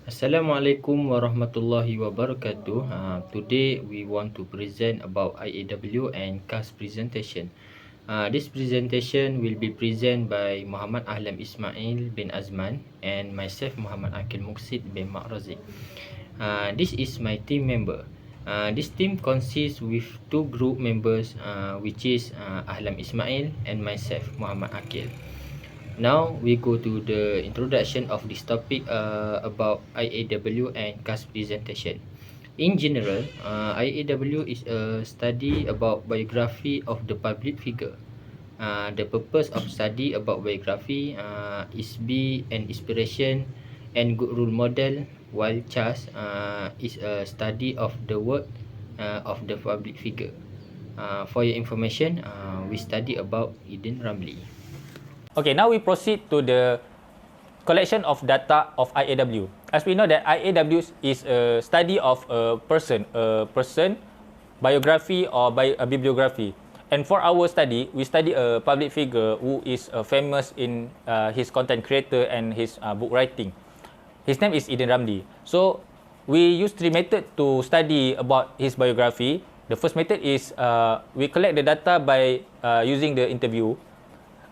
Assalamualaikum warahmatullahi wabarakatuh. Today we want to present about IAW and CAS presentation. This presentation will be presented by Muhammad AHLAM Ismail bin Azman and myself Muhammad AQIL MUQSIT bin ROZIK. This is my team member. This team consists with two group members, which is AHLAM Ismail and myself Muhammad AQIL. Now we go to the introduction of this topic about IAW and CAS presentation. In general, IAW is a study about biography of the public figure. The purpose of study about biography is be an inspiration and good role model, while CAS is a study of the work of the public figure. For your information, we study about Eden Ramli. Okay, now we proceed to the collection of data of IAW. As we know that IAW is a study of a person biography or a bibliography. And for our study, we study a public figure who is famous in his content creator and his book writing. His name is Eden Ramli. So we use three methods to study about his biography. The first method is we collect the data by using the interview.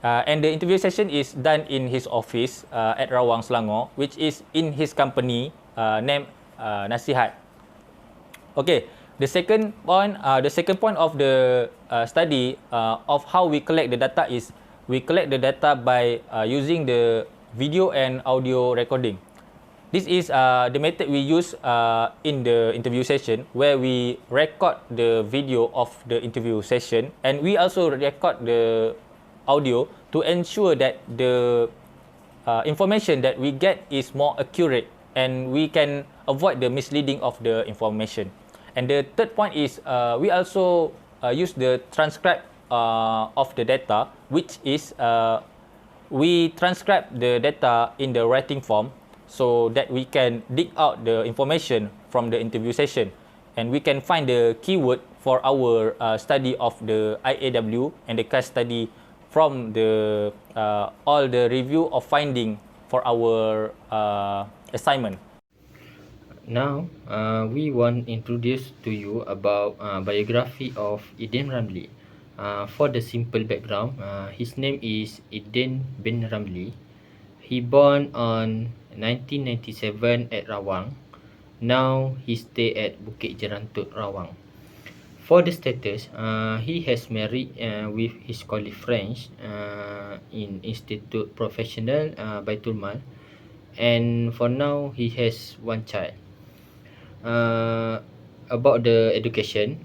And the interview session is done in his office at Rawang, Selangor, which is in his company named Nasihat. Okay, the second point of the study of how we collect the data is we collect the data by using the video and audio recording. This is the method we use in the interview session, where we record the video of the interview session, and we also record the audio to ensure that the information that we get is more accurate and we can avoid the misleading of the information. And the third point is we also use the transcribe of the data, which is we transcribe the data in the writing form so that we can dig out the information from the interview session, and we can find the keyword for our study of the IAW and the case study from the all the review of finding for our assignment. Now, we want to introduce to you about biography of Eden Ramli. For the simple background, his name is Eden bin Ramli. He born on 1997 at Rawang. Now he stay at Bukit Jerantut, Rawang. For the status, he has married with his colleague French in Institute Professional Baitul Mal, and for now he has one child. About the education,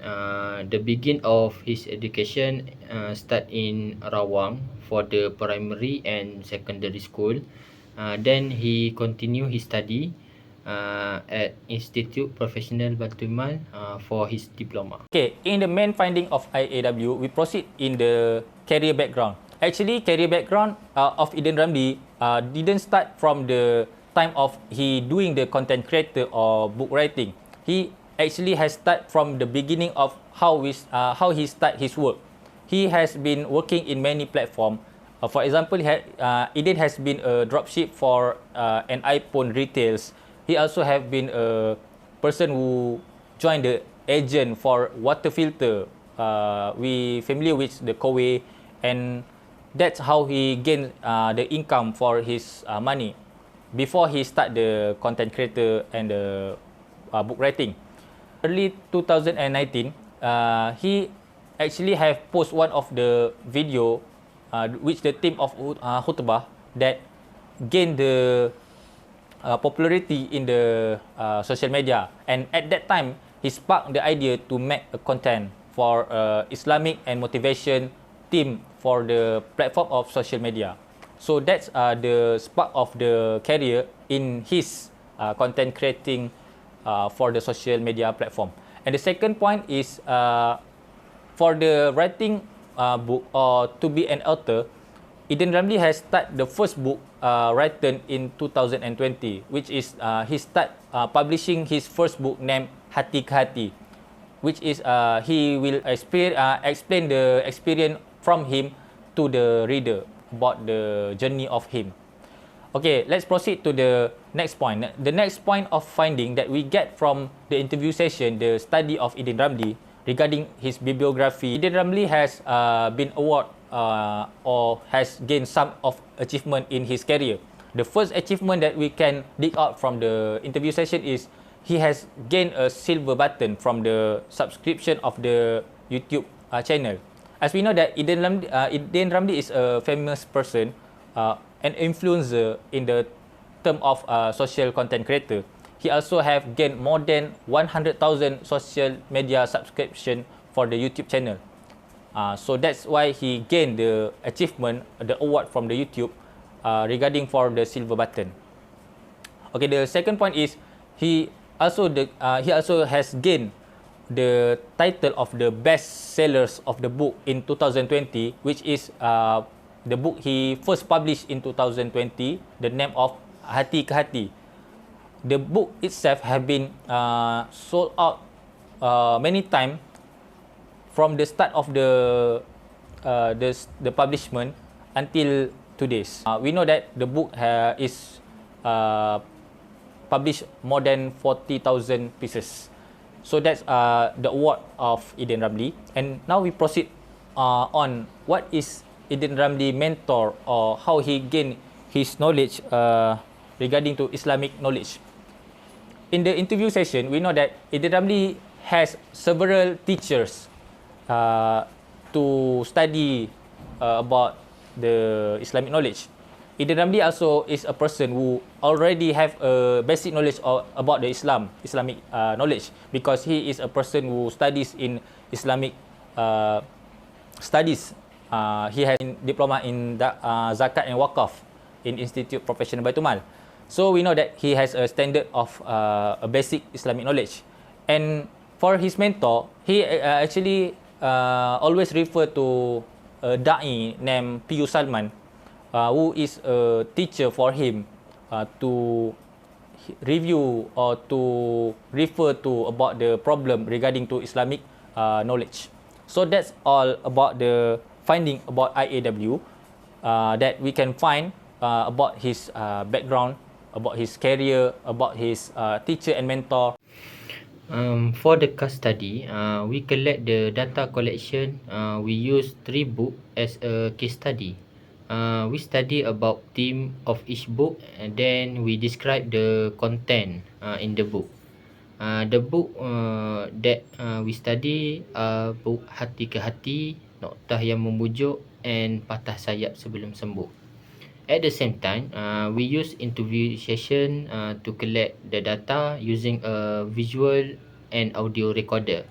the begin of his education start in Rawang for the primary and secondary school. Then he continue his study at Institute Professional Baitul Mal for his diploma. Okay, in the main finding of IAW, we proceed in the career background. Actually, career background of Eden Ramli didn't start from the time of he doing the content creator or book writing. He actually has start from the beginning of how he start his work. He has been working in many platforms. For example, Eden has been a dropship for an iPhone retails. He also have been a person who joined the agent for water filter. We familiar with the KAA1, and that's how he gained the income for his money before he start the content creator and the book writing. Early 2019, he actually have post one of the video which the team of khutbah that gained the popularity in the social media, and at that time he sparked the idea to make a content for Islamic and motivation team for the platform of social media. So that's the spark of the career in his content creating for the social media platform. And the second point is for the writing book or to be an author, Eden Ramli has started the first book written in 2020, which is he start publishing his first book named Hati ke Hati, which is he will explain the experience from him to the reader about the journey of him. Okay, let's proceed to the next point. The next point of finding that we get from the interview session, the study of Idin Ramli regarding his bibliography. Idin Ramli has been awarded or has gained some of achievement in his career. The first achievement that we can dig out from the interview session is he has gained a silver button from the subscription of the YouTube channel. As we know that Idin Ramli is a famous person, an influencer in the term of social content creator. He also have gained more than 100,000 social media subscription for the YouTube channel. So that's why he gained the achievement, the award from the YouTube regarding for the silver button. Okay, the second point is he also has gained the title of the best sellers of the book in 2020, which is the book he first published in 2020, the name of Hati ke Hati. The book itself have been sold out many times from the start of the publishment until today's. We know that the book is published more than 40,000 pieces. So that's the award of Idin Ramli. And now we proceed on what is Idin Ramli mentor or how he gained his knowledge regarding to Islamic knowledge. In the interview session, we know that Idin Ramli has several teachers to study about the Islamic knowledge. Idin Ramli also is a person who already have a basic knowledge about the Islamic knowledge, because he is a person who studies in Islamic studies. He has diploma in Zakat and Waqaf in Institute Professional Baitul Mal. So we know that he has a standard of a basic Islamic knowledge. And for his mentor, he actually always refer to a da'i named P.U. Salman, who is a teacher for him to review or to refer to about the problem regarding to Islamic knowledge. So that's all about the finding about IAW that we can find about his background, about his career, about his teacher and mentor. For the case study, we collect the data collection. We use 3 books as a case study. We study about theme of each book, and then we describe the content in the book. The book that we study are book Hati ke Hati, Noktah yang Memujuk, and Patah Sayap Sebelum Sembuh. At the same time, we use interview session to collect the data using a visual and audio recorder.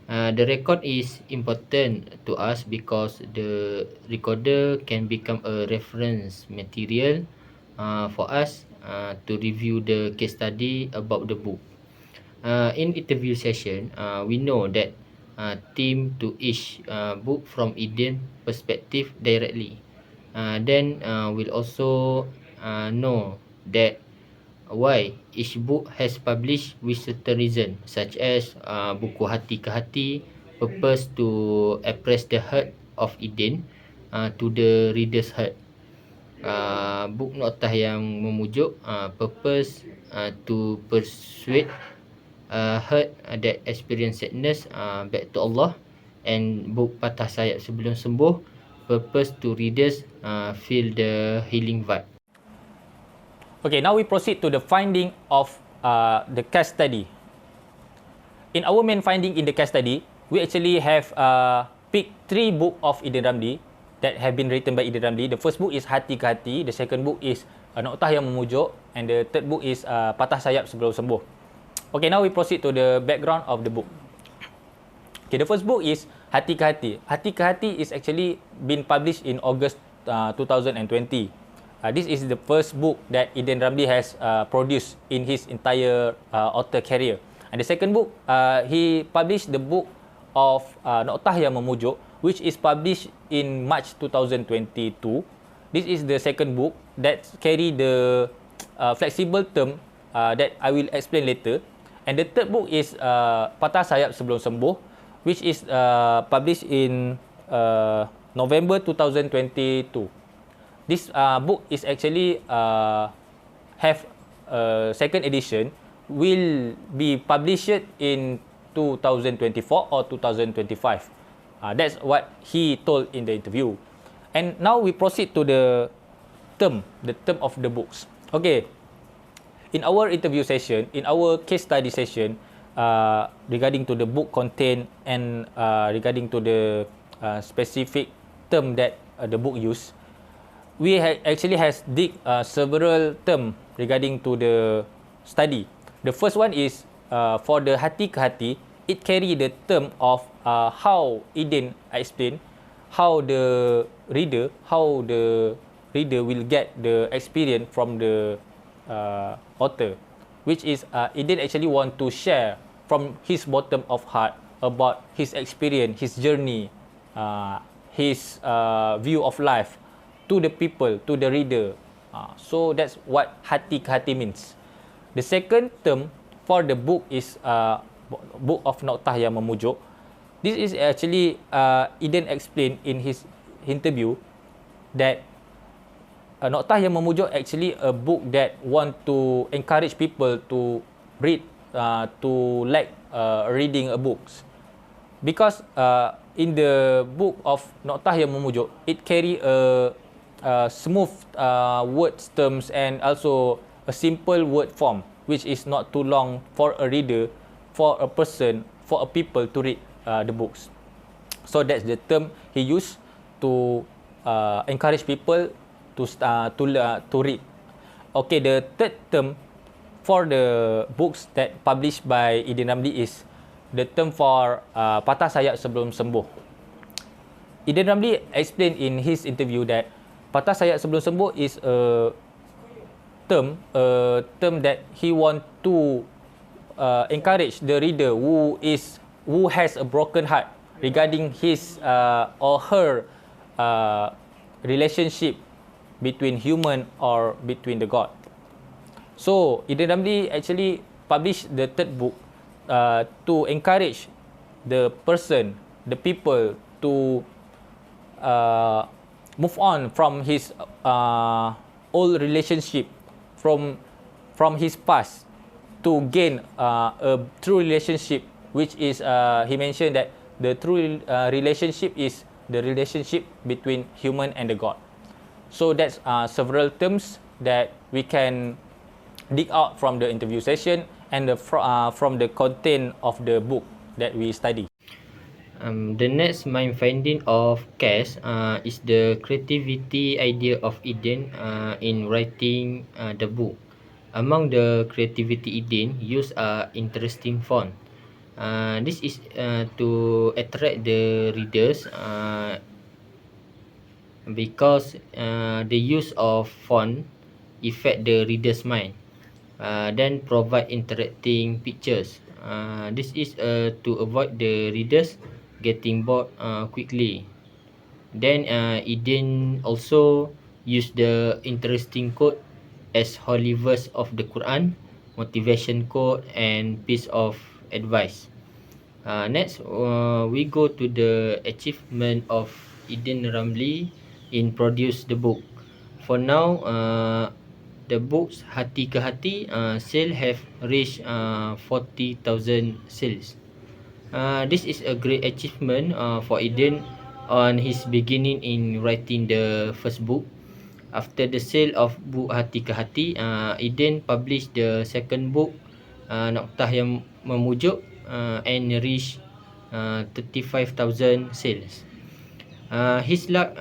The record is important to us because the recorder can become a reference material for us to review the case study about the book. In interview session, we know that theme to each book from Idin perspective directly. Then we'll also know that why each book has published with certain reason, such as buku Hati ke Hati purpose to express the heart of Idin to the reader's heart. Book Noktah yang Memujuk purpose to persuade heart that experience sadness back to Allah, and book Patah Sayap Sebelum Sembuh purpose to readers feel the healing vibe. Okay, now we proceed to the finding of the case study. In our main finding in the case study, we actually have picked 3 books of Idin Ramli that have been written by Idin Ramli. The first book is Hati ke Hati, the second book is Noktah yang Memujuk, and the third book is Patah Sayap Sebelum Sembuh. Okay, now we proceed to the background of the book. Okay, the first book is Hati ke Hati. Hati ke Hati is actually been published in August 2020. This is the first book that Idin Ramli has produced in his entire author career. And the second book, he published the book of Noktah yang Memujuk, which is published in March 2022. This is the second book that carry the flexible term that I will explain later. And the third book is Patah Sayap Sebelum Sembuh, which is published in November 2022. This book is actually have a second edition, will be published in 2024 or 2025. That's what he told in the interview. And now we proceed to the term of the books. Okay, in our interview session, in our case study session, regarding to the book content and regarding to the specific term that the book use, we actually has dig several term regarding to the study. The first one is for the hati ke hati, it carry the term of how Eden explain how the reader will get the experience from the author, which is Eden actually want to share from his bottom of heart about his experience, his journey, his view of life to the people, to the reader. So that's what hati ke hati means. The second term for the book is book of Noktah yang Memujuk. This is actually Eden explained in his interview that Noktah yang Memujuk actually a book that want to encourage people to read, to like reading a books, because in the book of Noktah yang Memujuk, it carry a smooth words terms and also a simple word form, which is not too long for a reader, for a person, for a people to read the books. So that's the term he used to encourage people to read. Okay, the third term for the books that published by Eden Ramli is the term for patah sayap sebelum sembuh. Eden Ramli explained in his interview that patah sayap sebelum sembuh is a term that he want to encourage the reader who has a broken heart regarding his or her relationship between human or between the God. So Eden Ramli actually published the third book to encourage the person, the people to move on from his old relationship, from his past, to gain a true relationship, which is he mentioned that the true relationship is the relationship between human and the God. So that's several terms that we can dig out from the interview session and from the content of the book that we study. The next main finding of Cass is the creativity idea of Eden in writing the book. Among the creativity Eden use interesting font. This is to attract the readers because the use of font affect the reader's mind. Then provide interacting pictures. This is to avoid the readers getting bored quickly. Then Eden also use the interesting quote as holy verse of the Quran, motivation quote, and piece of advice. Next, we go to the achievement of Eden Ramli in produce the book. For now, the books Hati ke Hati sale have reached 40,000 sales. This is a great achievement for Eden on his beginning in writing the first book. After the sale of book Hati ke Hati, Eden published the second book, Noktah yang Memujuk, and reached 35,000 sales. His luck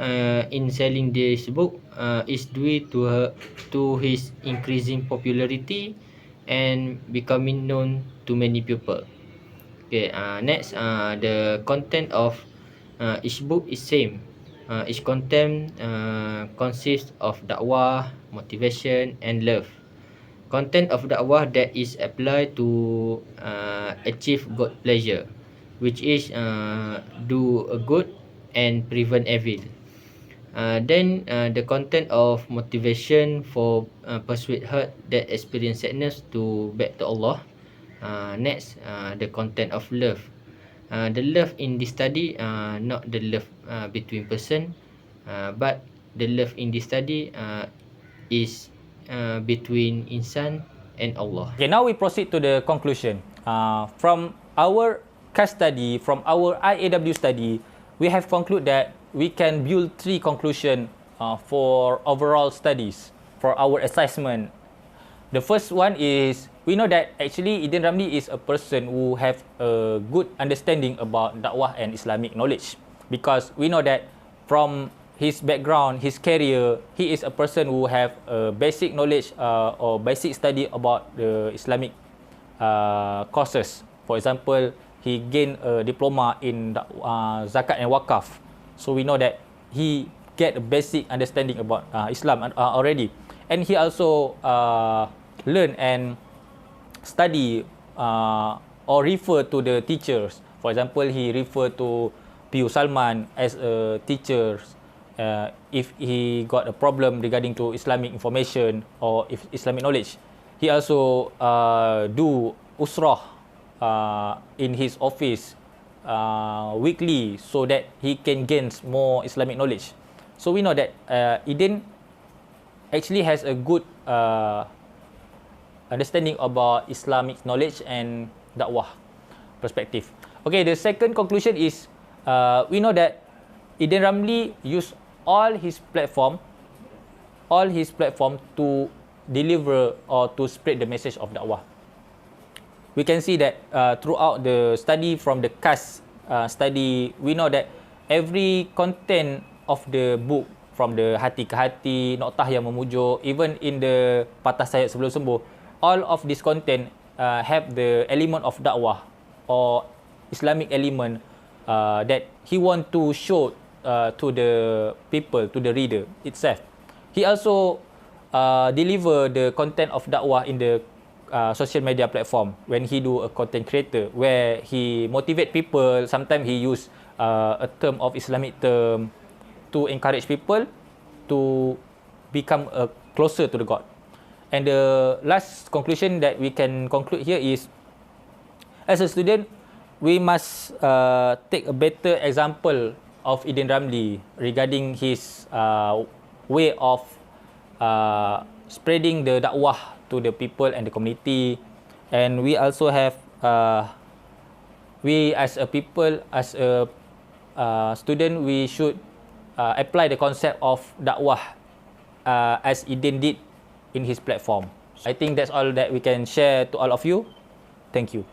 in selling this book is due to his increasing popularity and becoming known to many people. Okay, next, the content of each book is same. Each content consists of dakwah, motivation, and love. Content of dakwah that is applied to achieve God pleasure, which is do a good and prevent evil. Then the content of motivation for persuade heart that experience sadness to back to Allah. Next, the content of love. The love in this study, not the love between person, but the love in this study is between insan and Allah. Okay, now we proceed to the conclusion. From our case study, from our IAW study, we have concluded that we can build 3 conclusions for overall studies for our assessment. The first one is we know that actually Idin Ramli is a person who have a good understanding about dakwah and Islamic knowledge, because we know that from his background, his career, he is a person who have a basic knowledge or basic study about the Islamic courses. For example, he gained a diploma in zakat and wakaf. So we know that he get a basic understanding about Islam already. And he also learn and study or refer to the teachers. For example, he refer to P.U. Salman as a teacher if he got a problem regarding to Islamic information or if Islamic knowledge. He also do usrah in his office weekly so that he can gain more Islamic knowledge. So we know that Idin actually has a good understanding about Islamic knowledge and dakwah perspective. Okay, the second conclusion is we know that Idin Ramli use all his platform to deliver or to spread the message of dakwah. We can see that throughout the study from the CAS study, we know that every content of the book, from the hati ke hati, noktah yang memujuk, even in the patah sayap sebelum sembuh, all of this content have the element of dakwah or Islamic element that he want to show to the people, to the reader itself. He also deliver the content of dakwah in the social media platform when he do a content creator, where he motivate people. Sometimes he use a term of Islamic term to encourage people to become closer to the God. And the last conclusion that we can conclude here is, as a student, we must take a better example of Idin Ramli regarding his way of spreading the dakwah to the people and the community. And we also have, we as a people, as a student, we should apply the concept of dakwah as Idin did in his platform. I think that's all that we can share to all of you. Thank you.